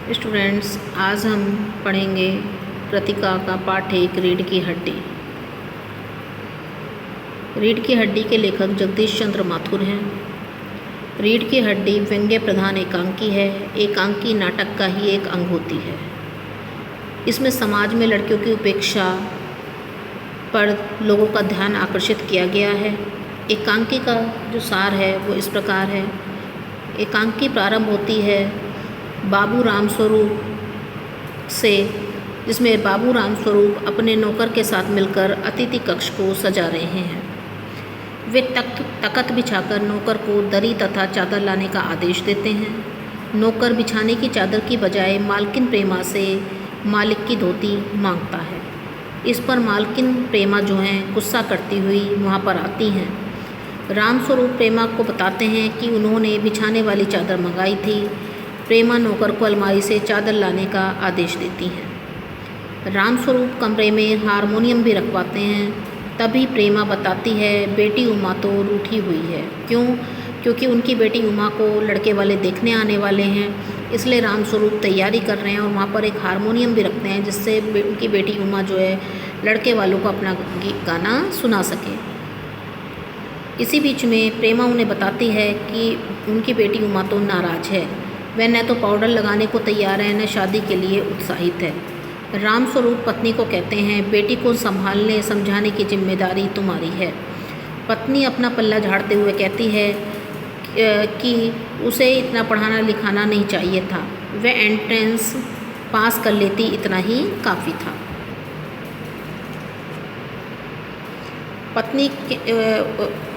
Students, आज हम पढ़ेंगे कृतिका का पाठ 1 रीढ़ की हड्डी। रीढ़ की हड्डी के लेखक जगदीश चंद्र माथुर हैं। रीढ़ की हड्डी व्यंग्य प्रधान एकांकी है। एकांकी नाटक का ही एक अंग होती है। इसमें समाज में लड़कियों की उपेक्षा पर लोगों का ध्यान आकर्षित किया गया है। एकांकी का जो सार है वो इस प्रकार है। एकांकी प्रारंभ होती है बाबू रामस्वरूप से, जिसमें बाबू रामस्वरूप अपने नौकर के साथ मिलकर अतिथि कक्ष को सजा रहे हैं। वे तख्त बिछाकर नौकर को दरी तथा चादर लाने का आदेश देते हैं। नौकर बिछाने की चादर की बजाय मालकिन प्रेमा से मालिक की धोती मांगता है। इस पर मालकिन प्रेमा जो हैं गुस्सा करती हुई वहाँ पर आती हैं। रामस्वरूप प्रेमा को बताते हैं कि उन्होंने बिछाने वाली चादर मंगाई थी। प्रेमा नौकर को अलमारी से चादर लाने का आदेश देती हैं। रामस्वरूप कमरे में हारमोनियम भी रखवाते हैं। तभी प्रेमा बताती है बेटी उमा तो रूठी हुई है। क्यों? क्योंकि उनकी बेटी उमा को लड़के वाले देखने आने वाले हैं, इसलिए रामस्वरूप तैयारी कर रहे हैं और वहाँ पर एक हारमोनियम भी रखते हैं जिससे उनकी बेटी उमा जो है लड़के वालों को अपना गाना सुना सके। इसी बीच में प्रेमा उन्हें बताती है कि उनकी बेटी उमा तो नाराज़ है। वह न तो पाउडर लगाने को तैयार है, न शादी के लिए उत्साहित है। रामस्वरूप पत्नी को कहते हैं बेटी को संभालने समझाने की जिम्मेदारी तुम्हारी है। पत्नी अपना पल्ला झाड़ते हुए कहती है कि उसे इतना पढ़ाना लिखाना नहीं चाहिए था। वह एंट्रेंस पास कर लेती, इतना ही काफ़ी था। पत्नी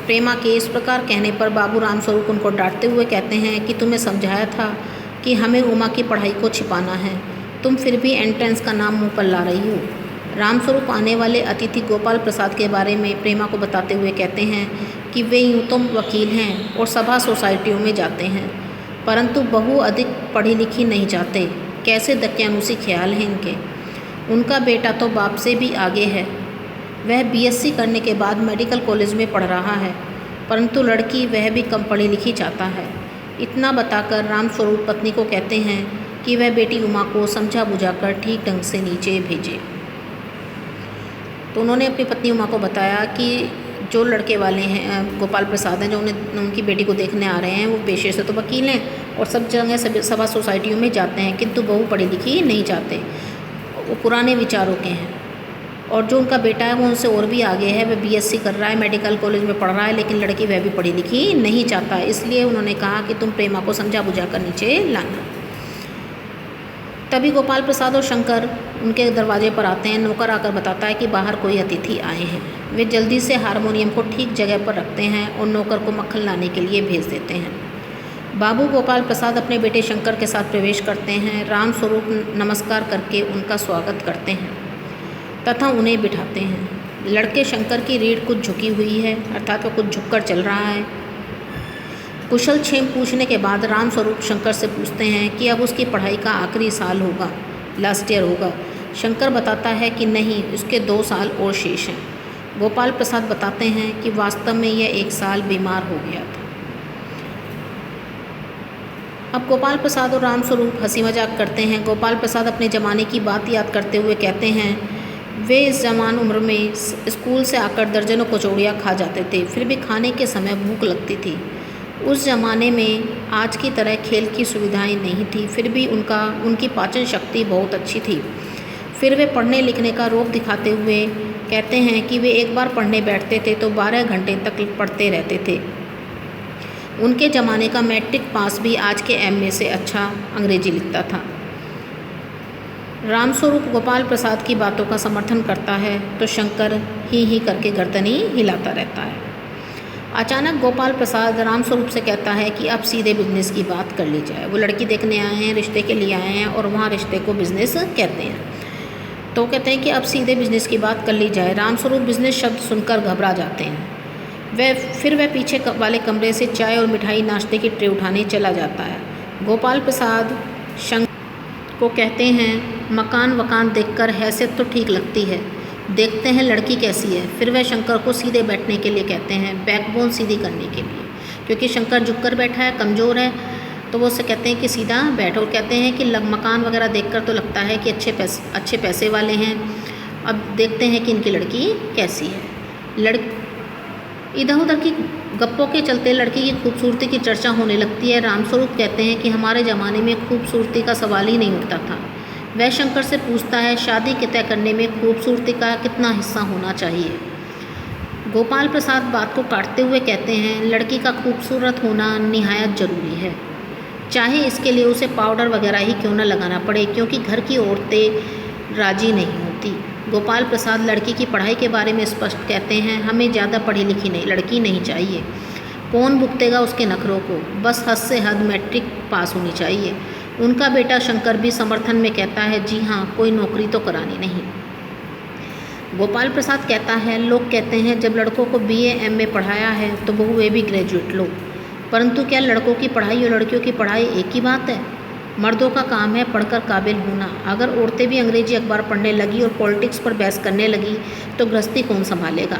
प्रेमा के इस प्रकार कहने पर बाबू रामस्वरूप उनको डांटते हुए कहते हैं कि तुम्हें समझाया था कि हमें उमा की पढ़ाई को छिपाना है, तुम फिर भी एंट्रेंस का नाम मुंह पर ला रही हो। रामस्वरूप आने वाले अतिथि गोपाल प्रसाद के बारे में प्रेमा को बताते हुए कहते हैं कि वे यूँ तो वकील हैं और सभा सोसाइटियों में जाते हैं, परंतु बहु अधिक पढ़ी लिखी नहीं जाते। कैसे दकियानूसी ख्याल हैं इनके। उनका बेटा तो बाप से भी आगे है। वह बीएससी करने के बाद मेडिकल कॉलेज में पढ़ रहा है, परंतु लड़की वह भी कम पढ़ी लिखी चाहता है। इतना बताकर रामस्वरूप पत्नी को कहते हैं कि वह बेटी उमा को समझा बुझाकर ठीक ढंग से नीचे भेजे। तो उन्होंने अपनी पत्नी उमा को बताया कि जो लड़के वाले हैं गोपाल प्रसाद हैं, जो उनकी बेटी को देखने आ रहे हैं, वो पेशे से तो वकील हैं और सब जगह सभा सोसाइटियों में जाते हैं, किंतु बहु पढ़ी लिखी नहीं चाहते। वो पुराने विचारों के हैं। और जो उनका बेटा है वो उनसे और भी आगे है। वह बीएससी कर रहा है, मेडिकल कॉलेज में पढ़ रहा है, लेकिन लड़की वह भी पढ़ी लिखी नहीं चाहता। इसलिए उन्होंने कहा कि तुम प्रेमा को समझा बुझा कर नीचे लाना। तभी गोपाल प्रसाद और शंकर उनके दरवाजे पर आते हैं। नौकर आकर बताता है कि बाहर कोई अतिथि आए हैं। वे जल्दी से हारमोनियम को ठीक जगह पर रखते हैं और नौकर को मक्खन लाने के लिए भेज देते हैं। बाबू गोपाल प्रसाद अपने बेटे शंकर के साथ प्रवेश करते हैं। रामस्वरूप नमस्कार करके उनका स्वागत करते हैं तथा उन्हें बिठाते हैं। लड़के शंकर की रीढ़ कुछ झुकी हुई है, अर्थात वह कुछ झुककर चल रहा है। कुशल क्षेम पूछने के बाद रामस्वरूप शंकर से पूछते हैं कि अब उसकी पढ़ाई का आखिरी साल होगा, लास्ट ईयर होगा। शंकर बताता है कि नहीं, उसके 2 साल और शेष हैं। गोपाल प्रसाद बताते हैं कि वास्तव में यह 1 साल बीमार हो गया था। अब गोपाल प्रसाद और रामस्वरूप हंसी मजाक करते हैं। गोपाल प्रसाद अपने ज़माने की बात याद करते हुए कहते हैं वे इस जवान उम्र में स्कूल से आकर दर्जनों कचौड़ियाँ खा जाते थे, फिर भी खाने के समय भूख लगती थी। उस ज़माने में आज की तरह खेल की सुविधाएं नहीं थी, फिर भी उनकी पाचन शक्ति बहुत अच्छी थी। फिर वे पढ़ने लिखने का रौब दिखाते हुए कहते हैं कि वे एक बार पढ़ने बैठते थे तो 12 घंटे तक पढ़ते रहते थे। उनके ज़माने का मैट्रिक पास भी आज के एमए से अच्छा अंग्रेजी लिखता था। रामस्वरूप गोपाल प्रसाद की बातों का समर्थन करता है तो शंकर ही करके गर्दनी हिलाता रहता है। अचानक गोपाल प्रसाद रामस्वरूप से कहता है कि अब सीधे बिजनेस की बात कर ली जाए। वो लड़की देखने आए हैं, रिश्ते के लिए आए हैं और वहाँ रिश्ते को बिजनेस कहते हैं। तो कहते हैं कि अब सीधे बिजनेस की बात कर ली जाए। रामस्वरूप बिजनेस शब्द सुनकर घबरा जाते हैं। वह पीछे वाले कमरे से चाय और मिठाई नाश्ते की ट्रे उठाने चला जाता है। गोपाल प्रसाद शंकर को कहते हैं मकान वकान देखकर हैसियत तो ठीक लगती है, देखते हैं लड़की कैसी है। फिर वह शंकर को सीधे बैठने के लिए कहते हैं, बैकबोन सीधी करने के लिए, क्योंकि शंकर झुककर बैठा है, कमज़ोर है तो वो उससे कहते हैं कि सीधा बैठो, और कहते हैं कि मकान वगैरह देखकर तो लगता है कि अच्छे पैसे वाले हैं। अब देखते हैं कि इनकी लड़की कैसी है। इधर उधर की गप्पों के चलते लड़की की खूबसूरती की चर्चा होने लगती है। रामस्वरूप कहते हैं कि हमारे ज़माने में खूबसूरती का सवाल ही नहीं उठता था। वह शंकर से पूछता है शादी के तय करने में खूबसूरती का कितना हिस्सा होना चाहिए। गोपाल प्रसाद बात को काटते हुए कहते हैं लड़की का खूबसूरत होना निहायत ज़रूरी है, चाहे इसके लिए उसे पाउडर वगैरह ही क्यों न लगाना पड़े, क्योंकि घर की औरतें राजी नहीं होती। गोपाल प्रसाद लड़की की पढ़ाई के बारे में स्पष्ट कहते हैं हमें ज़्यादा पढ़ी लिखी लड़की नहीं चाहिए। कौन भुगतेगा उसके नखरों को, बस हद से हद मैट्रिक पास होनी चाहिए। उनका बेटा शंकर भी समर्थन में कहता है जी हाँ, कोई नौकरी तो करानी नहीं। गोपाल प्रसाद कहता है लोग कहते हैं जब लड़कों को BA MA पढ़ाया है तो बहुए भी ग्रेजुएट लो, परंतु क्या लड़कों की पढ़ाई और लड़कियों की पढ़ाई एक ही बात है? मर्दों का काम है पढ़कर काबिल होना। अगर औरतें भी अंग्रेजी अखबार पढ़ने लगी और पॉलिटिक्स पर बहस करने लगी तो गृहस्थी कौन संभालेगा?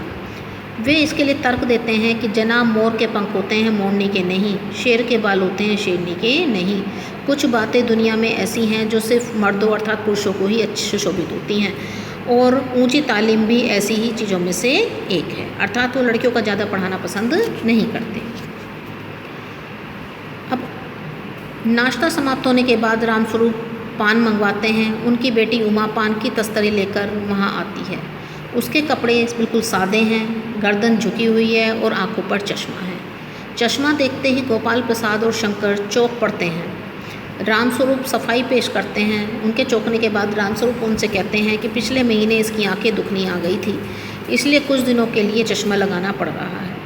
वे इसके लिए तर्क देते हैं कि जनाब मोर के पंख होते हैं मोरनी के नहीं, शेर के बाल होते हैं शेरनी के नहीं। कुछ बातें दुनिया में ऐसी हैं जो सिर्फ मर्दों अर्थात पुरुषों को ही अच्छी सुशोभित होती हैं, और ऊंची तालीम भी ऐसी ही चीज़ों में से एक है, अर्थात वो लड़कियों का ज़्यादा पढ़ाना पसंद नहीं करते। अब नाश्ता समाप्त होने के बाद रामस्वरूप पान मंगवाते हैं। उनकी बेटी उमा पान की तस्तरी लेकर वहाँ आती है। उसके कपड़े बिल्कुल सादे हैं, गर्दन झुकी हुई है और आंखों पर चश्मा है। चश्मा देखते ही गोपाल प्रसाद और शंकर चौंक पड़ते हैं। रामस्वरूप सफाई पेश करते हैं। उनके चौंकने के बाद रामस्वरूप उनसे कहते हैं कि पिछले महीने इसकी आंखें दुखनी आ गई थी, इसलिए कुछ दिनों के लिए चश्मा लगाना पड़ रहा है।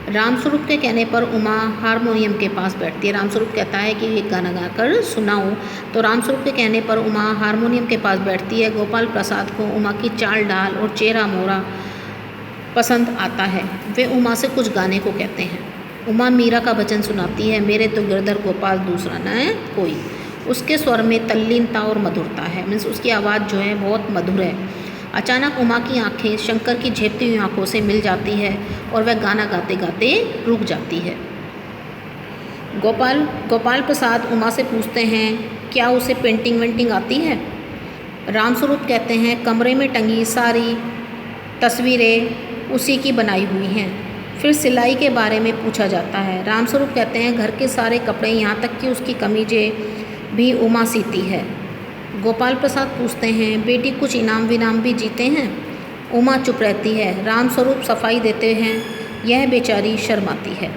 रामस्वरूप के कहने पर उमा हारमोनियम के पास बैठती है। रामस्वरूप कहता है कि एक गाना गाकर सुनाओ, तो रामस्वरूप के कहने पर उमा हारमोनियम के पास बैठती है। गोपाल प्रसाद को उमा की चाल डाल और चेहरा मोहरा पसंद आता है। वे उमा से कुछ गाने को कहते हैं। उमा मीरा का भजन सुनाती है, मेरे तो गिरधर गोपाल दूसरा न है कोई। उसके स्वर में तल्लीनता और मधुरता है, मीन्स उसकी आवाज़ जो है बहुत मधुर है। अचानक उमा की आंखें शंकर की झेपती हुई आंखों से मिल जाती है और वह गाना गाते गाते रुक जाती है। गोपाल प्रसाद उमा से पूछते हैं क्या उसे पेंटिंग वेंटिंग आती है? रामस्वरूप कहते हैं कमरे में टंगी सारी तस्वीरें उसी की बनाई हुई हैं। फिर सिलाई के बारे में पूछा जाता है। रामस्वरूप कहते हैं घर के सारे कपड़े यहाँ तक कि उसकी कमीजें भी उमा सीती है। गोपाल प्रसाद पूछते हैं बेटी कुछ इनाम विनाम भी जीते हैं? उमा चुप रहती है। रामस्वरूप सफाई देते हैं, यह बेचारी शर्माती है।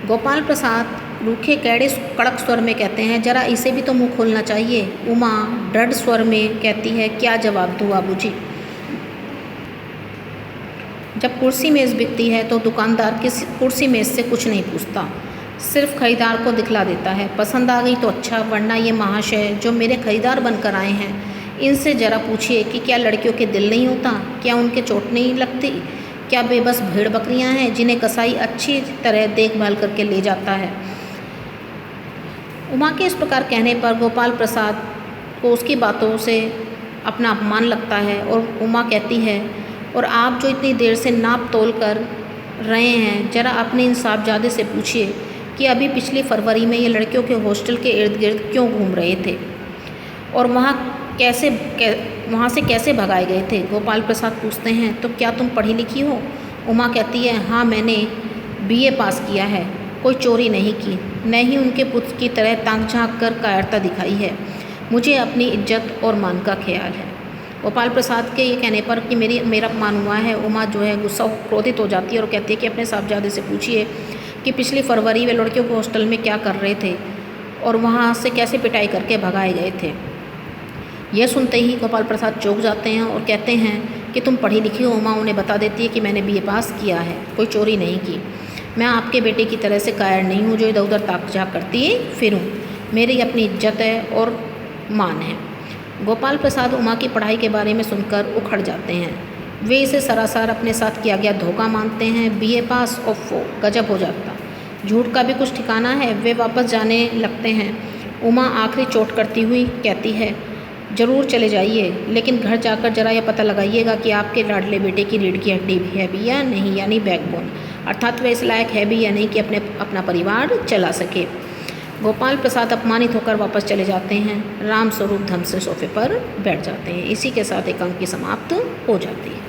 गोपाल प्रसाद रूखे कड़क स्वर में कहते हैं जरा इसे भी तो मुंह खोलना चाहिए। उमा दृढ़ स्वर में कहती है क्या जवाब दूँ बाबूजी? जब कुर्सी मेज़ बिकती है तो दुकानदार किस कुर्सी मेज़ से कुछ नहीं पूछता, सिर्फ खरीदार को दिखला देता है। पसंद आ गई तो अच्छा, वरना ये महाशय जो मेरे खरीदार बनकर आए हैं इनसे ज़रा पूछिए कि क्या लड़कियों के दिल नहीं होता, क्या उनके चोट नहीं लगती, क्या बेबस भेड़ बकरियां हैं जिन्हें कसाई अच्छी तरह देखभाल करके ले जाता है। उमा के इस प्रकार कहने पर गोपाल प्रसाद को उसकी बातों से अपना अपमान लगता है और उमा कहती है और आप जो इतनी देर से नाप तोल कर रहे हैं जरा अपने इन साहबजादे से पूछिए कि अभी पिछली फरवरी में ये लड़कियों के हॉस्टल के इर्द गिर्द क्यों घूम रहे थे और वहाँ से कैसे भगाए गए थे। गोपाल प्रसाद पूछते हैं तो क्या तुम पढ़ी लिखी हो? उमा कहती है हाँ, मैंने BA पास किया है, कोई चोरी नहीं की, न ही उनके पुत्र की तरह ताक झाँक कर कायरता दिखाई है। मुझे अपनी इज्जत और मान का ख्याल है। गोपाल प्रसाद के ये कहने पर कि मेरा अपमान हुआ है, उमा जो है गुस्सा क्रोधित हो जाती है और कहती है कि अपने साहबजादे से पूछिए कि पिछली फरवरी वे लड़कियों को हॉस्टल में क्या कर रहे थे और वहाँ से कैसे पिटाई करके भगाए गए थे। यह सुनते ही गोपाल प्रसाद चौंक जाते हैं और कहते हैं कि तुम पढ़ी लिखी हो। उमा उन्हें बता देती है कि मैंने BA पास किया है, कोई चोरी नहीं की। मैं आपके बेटे की तरह से कायर नहीं हूँ जो इधर उधर ताक झाँक करती फिरूँ। मेरी अपनी इज्जत है और मान है। गोपाल प्रसाद उमा की पढ़ाई के बारे में सुनकर उखड़ जाते हैं। वे इसे सरासर अपने साथ किया गया धोखा मानते हैं। BA पास ओफो, गजब हो जाता, झूठ का भी कुछ ठिकाना है। वे वापस जाने लगते हैं। उमा आखिरी चोट करती हुई कहती है ज़रूर चले जाइए, लेकिन घर जाकर ज़रा यह पता लगाइएगा कि आपके लाडले बेटे की रीढ़ की हड्डी भी है भी या नहीं, यानी बैकबोन। अर्थात वह इस लायक है भी या नहीं कि अपना परिवार चला सके। गोपाल प्रसाद अपमानित होकर वापस चले जाते हैं। राम स्वरूप धम से सोफे पर बैठ जाते हैं। इसी के साथ एकांकी समाप्त हो जाती है।